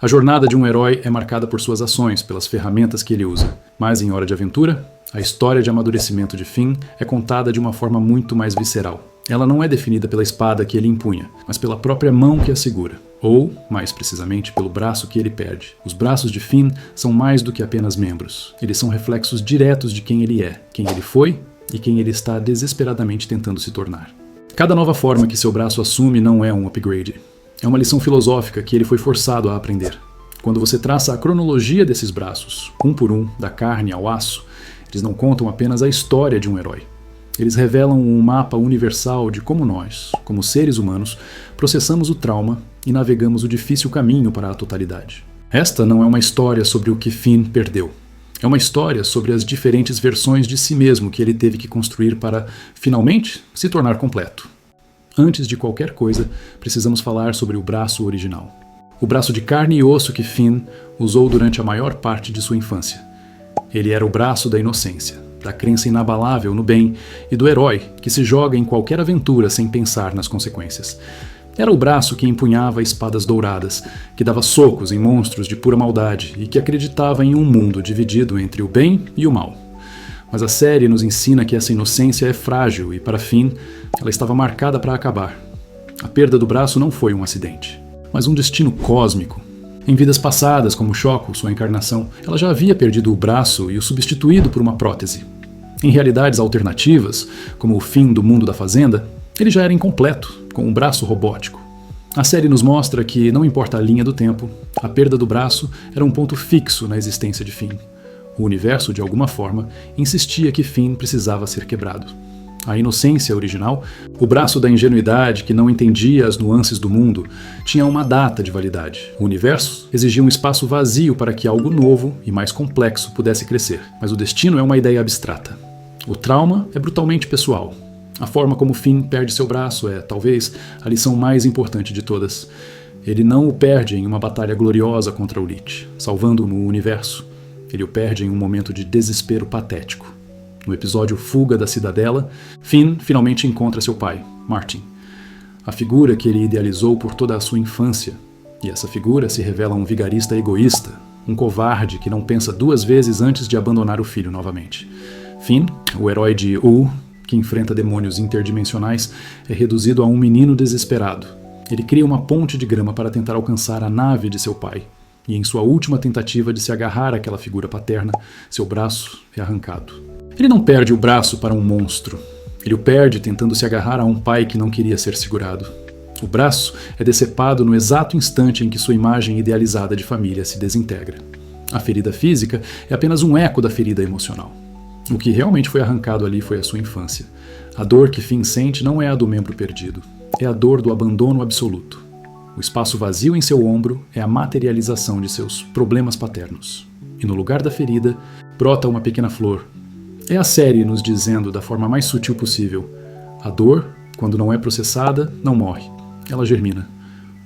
A jornada de um herói é marcada por suas ações, pelas ferramentas que ele usa. Mas em Hora de Aventura, a história de amadurecimento de Finn é contada de uma forma muito mais visceral. Ela não é definida pela espada que ele empunha, mas pela própria mão que a segura. Ou, mais precisamente, pelo braço que ele perde. Os braços de Finn são mais do que apenas membros. Eles são reflexos diretos de quem ele é, quem ele foi e quem ele está desesperadamente tentando se tornar. Cada nova forma que seu braço assume não é um upgrade. É uma lição filosófica que ele foi forçado a aprender. Quando você traça a cronologia desses braços, um por um, da carne ao aço, eles não contam apenas a história de um herói. Eles revelam um mapa universal de como nós, como seres humanos, processamos o trauma e navegamos o difícil caminho para a totalidade. Esta não é uma história sobre o que Finn perdeu. É uma história sobre as diferentes versões de si mesmo que ele teve que construir para, finalmente, se tornar completo. Antes de qualquer coisa, precisamos falar sobre o braço original. O braço de carne e osso que Finn usou durante a maior parte de sua infância. Ele era o braço da inocência, da crença inabalável no bem e do herói que se joga em qualquer aventura sem pensar nas consequências. Era o braço que empunhava espadas douradas, que dava socos em monstros de pura maldade e que acreditava em um mundo dividido entre o bem e o mal. Mas a série nos ensina que essa inocência é frágil e, para Finn, ela estava marcada para acabar. A perda do braço não foi um acidente, mas um destino cósmico. Em vidas passadas, como Shoko, sua encarnação, ela já havia perdido o braço e o substituído por uma prótese. Em realidades alternativas, como o Finn do mundo da fazenda, ele já era incompleto, com um braço robótico. A série nos mostra que, não importa a linha do tempo, a perda do braço era um ponto fixo na existência de Finn. O universo, de alguma forma, insistia que Finn precisava ser quebrado. A inocência original, o braço da ingenuidade que não entendia as nuances do mundo, tinha uma data de validade. O universo exigia um espaço vazio para que algo novo e mais complexo pudesse crescer. Mas o destino é uma ideia abstrata. O trauma é brutalmente pessoal. A forma como Finn perde seu braço é, talvez, a lição mais importante de todas. Ele não o perde em uma batalha gloriosa contra o Lich, salvando-o no universo. Ele o perde em um momento de desespero patético. No episódio Fuga da Cidadela, Finn finalmente encontra seu pai, Martin. A figura que ele idealizou por toda a sua infância. E essa figura se revela um vigarista egoísta, um covarde que não pensa duas vezes antes de abandonar o filho novamente. Finn, o herói de U, que enfrenta demônios interdimensionais, é reduzido a um menino desesperado. Ele cria uma ponte de grama para tentar alcançar a nave de seu pai. E em sua última tentativa de se agarrar àquela figura paterna, seu braço é arrancado. Ele não perde o braço para um monstro. Ele o perde tentando se agarrar a um pai que não queria ser segurado. O braço é decepado no exato instante em que sua imagem idealizada de família se desintegra. A ferida física é apenas um eco da ferida emocional. O que realmente foi arrancado ali foi a sua infância. A dor que Finn sente não é a do membro perdido. É a dor do abandono absoluto. O espaço vazio em seu ombro é a materialização de seus problemas paternos. E no lugar da ferida, brota uma pequena flor. É a série nos dizendo da forma mais sutil possível: a dor, quando não é processada, não morre. Ela germina.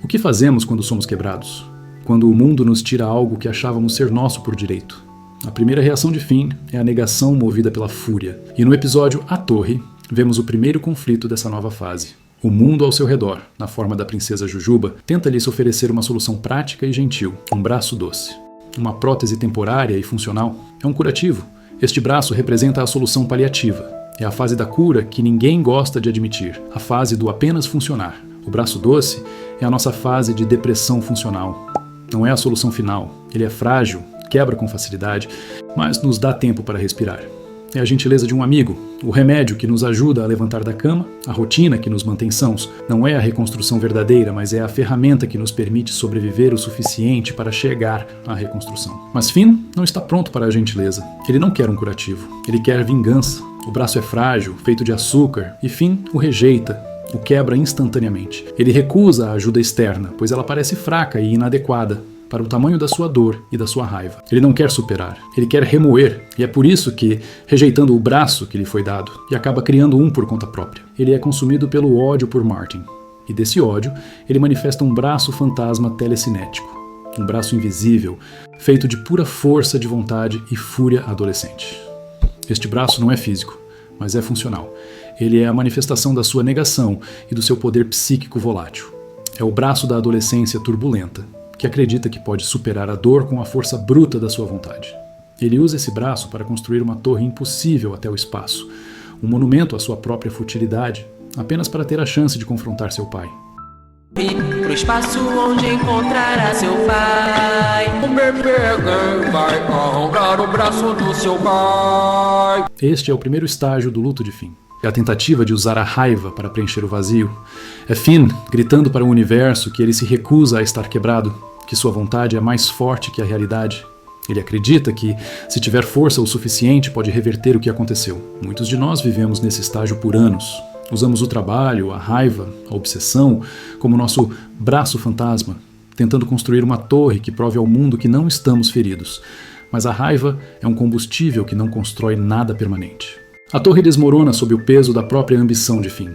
O que fazemos quando somos quebrados? Quando o mundo nos tira algo que achávamos ser nosso por direito? A primeira reação de Finn é a negação movida pela fúria. E no episódio A Torre, vemos o primeiro conflito dessa nova fase. O mundo ao seu redor, na forma da princesa Jujuba, tenta lhes oferecer uma solução prática e gentil, um braço doce. Uma prótese temporária e funcional é um curativo. Este braço representa a solução paliativa. É a fase da cura que ninguém gosta de admitir, a fase do apenas funcionar. O braço doce é a nossa fase de depressão funcional. Não é a solução final. Ele é frágil, quebra com facilidade, mas nos dá tempo para respirar. É a gentileza de um amigo, o remédio que nos ajuda a levantar da cama, a rotina que nos mantém sãos. Não é a reconstrução verdadeira, mas é a ferramenta que nos permite sobreviver o suficiente para chegar à reconstrução. Mas Finn não está pronto para a gentileza. Ele não quer um curativo. Ele quer vingança. O braço é frágil, feito de açúcar, e Finn o rejeita, o quebra instantaneamente. Ele recusa a ajuda externa, pois ela parece fraca e inadequada para o tamanho da sua dor e da sua raiva. Ele não quer superar, ele quer remoer, e é por isso que, rejeitando o braço que lhe foi dado, e acaba criando um por conta própria. Ele é consumido pelo ódio por Martin, e desse ódio, ele manifesta um braço fantasma telecinético, um braço invisível, feito de pura força de vontade e fúria adolescente. Este braço não é físico, mas é funcional. Ele é a manifestação da sua negação e do seu poder psíquico volátil. É o braço da adolescência turbulenta, que acredita que pode superar a dor com a força bruta da sua vontade. Ele usa esse braço para construir uma torre impossível até o espaço, um monumento à sua própria futilidade, apenas para ter a chance de confrontar seu pai. Pro espaço onde encontrará seu pai. O bebê vai arrancar o braço do seu pai. Este é o primeiro estágio do luto de Finn. É a tentativa de usar a raiva para preencher o vazio. É Finn gritando para o universo que ele se recusa a estar quebrado, que sua vontade é mais forte que a realidade. Ele acredita que, se tiver força o suficiente, pode reverter o que aconteceu. Muitos de nós vivemos nesse estágio por anos. Usamos o trabalho, a raiva, a obsessão como nosso braço fantasma, tentando construir uma torre que prove ao mundo que não estamos feridos. Mas a raiva é um combustível que não constrói nada permanente. A torre desmorona sob o peso da própria ambição de Finn.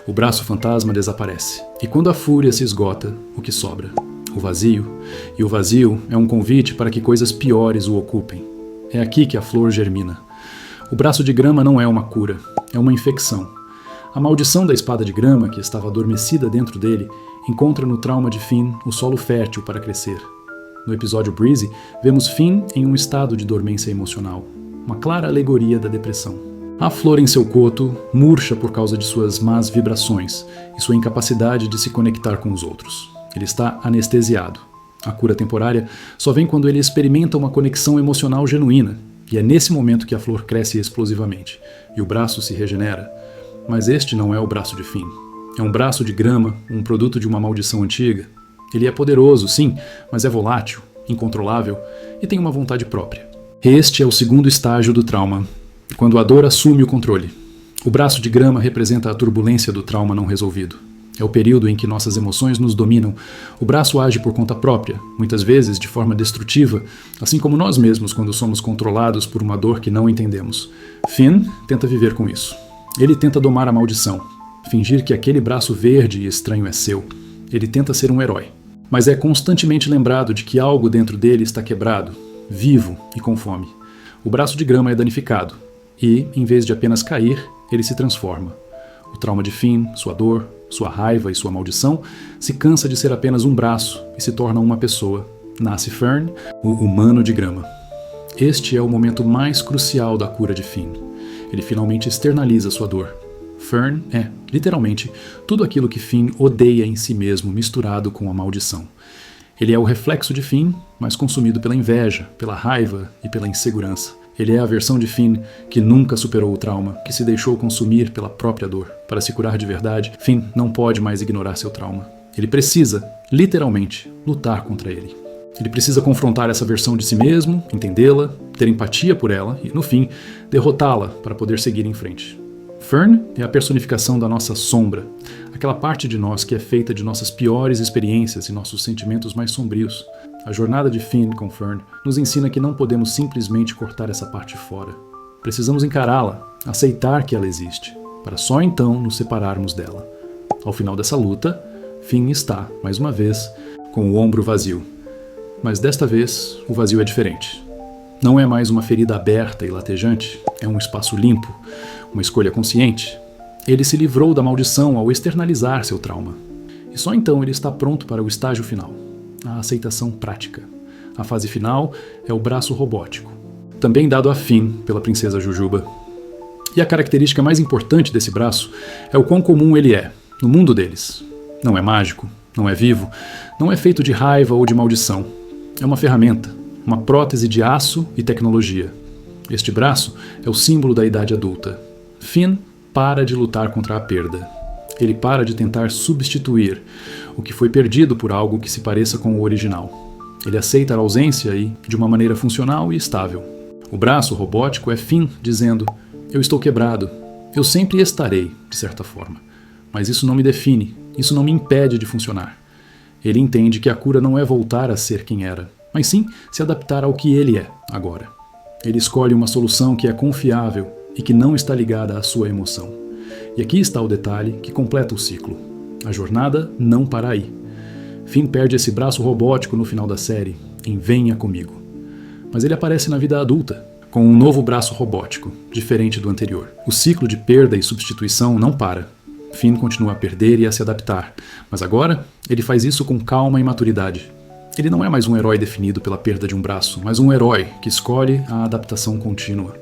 O braço fantasma desaparece. E quando a fúria se esgota, o que sobra? O vazio. E o vazio é um convite para que coisas piores o ocupem. É aqui que a flor germina. O braço de grama não é uma cura, é uma infecção. A maldição da espada de grama, que estava adormecida dentro dele, encontra no trauma de Finn o solo fértil para crescer. No episódio Breezy, vemos Finn em um estado de dormência emocional, uma clara alegoria da depressão. A flor em seu coto murcha por causa de suas más vibrações e sua incapacidade de se conectar com os outros. Ele está anestesiado. A cura temporária só vem quando ele experimenta uma conexão emocional genuína, e é nesse momento que a flor cresce explosivamente, e o braço se regenera. Mas este não é o braço de Finn. É um braço de grama, um produto de uma maldição antiga. Ele é poderoso, sim, mas é volátil, incontrolável e tem uma vontade própria. Este é o segundo estágio do trauma, quando a dor assume o controle. O braço de grama representa a turbulência do trauma não resolvido. É o período em que nossas emoções nos dominam. O braço age por conta própria, muitas vezes de forma destrutiva, assim como nós mesmos quando somos controlados por uma dor que não entendemos. Finn tenta viver com isso. Ele tenta domar a maldição, fingir que aquele braço verde e estranho é seu. Ele tenta ser um herói, mas é constantemente lembrado de que algo dentro dele está quebrado, vivo e com fome. O braço de grama é danificado e, em vez de apenas cair, ele se transforma. O trauma de Finn, sua dor, sua raiva e sua maldição se cansa de ser apenas um braço e se torna uma pessoa. Nasce Fern, o humano de grama. Este é o momento mais crucial da cura de Finn. Ele finalmente externaliza sua dor. Fern é, literalmente, tudo aquilo que Finn odeia em si mesmo misturado com a maldição. Ele é o reflexo de Finn, mas consumido pela inveja, pela raiva e pela insegurança. Ele é a versão de Finn que nunca superou o trauma, que se deixou consumir pela própria dor. Para se curar de verdade, Finn não pode mais ignorar seu trauma. Ele precisa, literalmente, lutar contra ele. Ele precisa confrontar essa versão de si mesmo, entendê-la, ter empatia por ela e, no fim, derrotá-la para poder seguir em frente. Fern é a personificação da nossa sombra, aquela parte de nós que é feita de nossas piores experiências e nossos sentimentos mais sombrios. A jornada de Finn com Fern nos ensina que não podemos simplesmente cortar essa parte fora. Precisamos encará-la, aceitar que ela existe, para só então nos separarmos dela. Ao final dessa luta, Finn está, mais uma vez, com o ombro vazio. Mas desta vez, o vazio é diferente. Não é mais uma ferida aberta e latejante, é um espaço limpo, uma escolha consciente. Ele se livrou da maldição ao externalizar seu trauma. E só então ele está pronto para o estágio final, a aceitação prática. A fase final é o braço robótico, também dado a Finn pela princesa Jujuba. E a característica mais importante desse braço é o quão comum ele é, no mundo deles. Não é mágico, não é vivo, não é feito de raiva ou de maldição. É uma ferramenta, uma prótese de aço e tecnologia. Este braço é o símbolo da idade adulta. Finn para de lutar contra a perda. Ele para de tentar substituir o que foi perdido por algo que se pareça com o original. Ele aceita a ausência e, de uma maneira funcional e estável. O braço robótico é Finn dizendo: eu estou quebrado, eu sempre estarei, de certa forma. Mas isso não me define, isso não me impede de funcionar. Ele entende que a cura não é voltar a ser quem era, mas sim se adaptar ao que ele é agora. Ele escolhe uma solução que é confiável e que não está ligada à sua emoção. E aqui está o detalhe que completa o ciclo. A jornada não para aí. Finn perde esse braço robótico no final da série, em Venha Comigo. Mas ele aparece na vida adulta, com um novo braço robótico, diferente do anterior. O ciclo de perda e substituição não para. Finn continua a perder e a se adaptar, mas agora ele faz isso com calma e maturidade. Ele não é mais um herói definido pela perda de um braço, mas um herói que escolhe a adaptação contínua.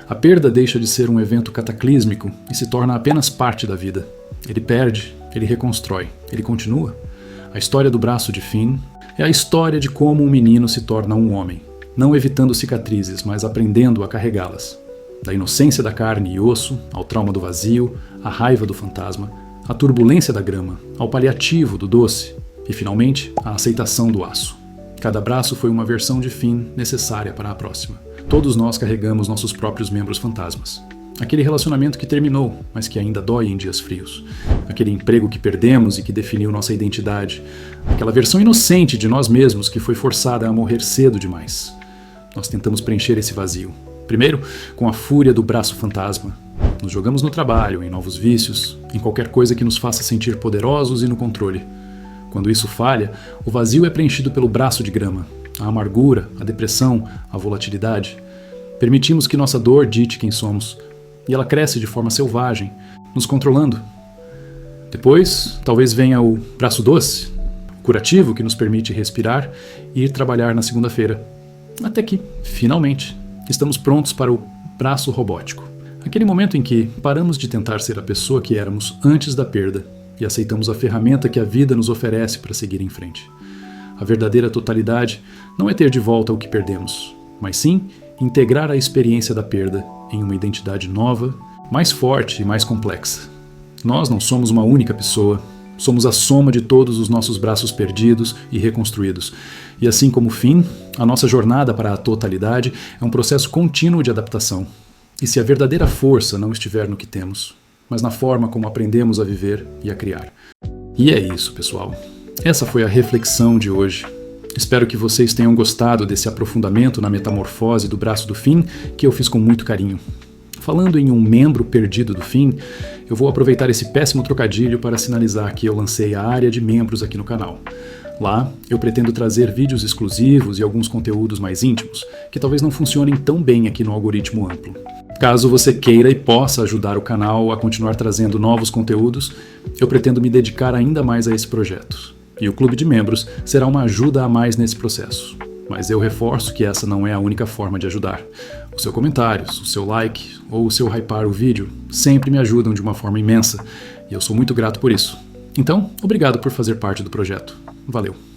A perda deixa de ser um evento cataclísmico e se torna apenas parte da vida. Ele perde, ele reconstrói, ele continua. A história do braço de Finn é a história de como um menino se torna um homem, não evitando cicatrizes, mas aprendendo a carregá-las. Da inocência da carne e osso, ao trauma do vazio, à raiva do fantasma, à turbulência da grama, ao paliativo do doce e, finalmente, à aceitação do aço. Cada braço foi uma versão de Finn necessária para a próxima. Todos nós carregamos nossos próprios membros fantasmas. Aquele relacionamento que terminou, mas que ainda dói em dias frios. Aquele emprego que perdemos e que definiu nossa identidade. Aquela versão inocente de nós mesmos que foi forçada a morrer cedo demais. Nós tentamos preencher esse vazio. Primeiro, com a fúria do braço fantasma. Nos jogamos no trabalho, em novos vícios, em qualquer coisa que nos faça sentir poderosos e no controle. Quando isso falha, o vazio é preenchido pelo braço de grama. A amargura, a depressão, a volatilidade. Permitimos que nossa dor dite quem somos. E ela cresce de forma selvagem, nos controlando. Depois, talvez venha o braço doce, o curativo que nos permite respirar e ir trabalhar na segunda-feira. Até que, finalmente, estamos prontos para o braço robótico. Aquele momento em que paramos de tentar ser a pessoa que éramos antes da perda e aceitamos a ferramenta que a vida nos oferece para seguir em frente. A verdadeira totalidade não é ter de volta o que perdemos, mas sim integrar a experiência da perda em uma identidade nova, mais forte e mais complexa. Nós não somos uma única pessoa, somos a soma de todos os nossos braços perdidos e reconstruídos. E assim como Finn, a nossa jornada para a totalidade é um processo contínuo de adaptação. E se a verdadeira força não estiver no que temos, mas na forma como aprendemos a viver e a criar. E é isso, pessoal. Essa foi a reflexão de hoje. Espero que vocês tenham gostado desse aprofundamento na metamorfose do braço do Finn, que eu fiz com muito carinho. Falando em um membro perdido do Finn, eu vou aproveitar esse péssimo trocadilho para sinalizar que eu lancei a área de membros aqui no canal. Lá, eu pretendo trazer vídeos exclusivos e alguns conteúdos mais íntimos, que talvez não funcionem tão bem aqui no algoritmo amplo. Caso você queira e possa ajudar o canal a continuar trazendo novos conteúdos, eu pretendo me dedicar ainda mais a esse projeto. E o clube de membros será uma ajuda a mais nesse processo. Mas eu reforço que essa não é a única forma de ajudar. O seu comentário, o seu like ou o seu hypar o vídeo sempre me ajudam de uma forma imensa, e eu sou muito grato por isso. Então, obrigado por fazer parte do projeto. Valeu!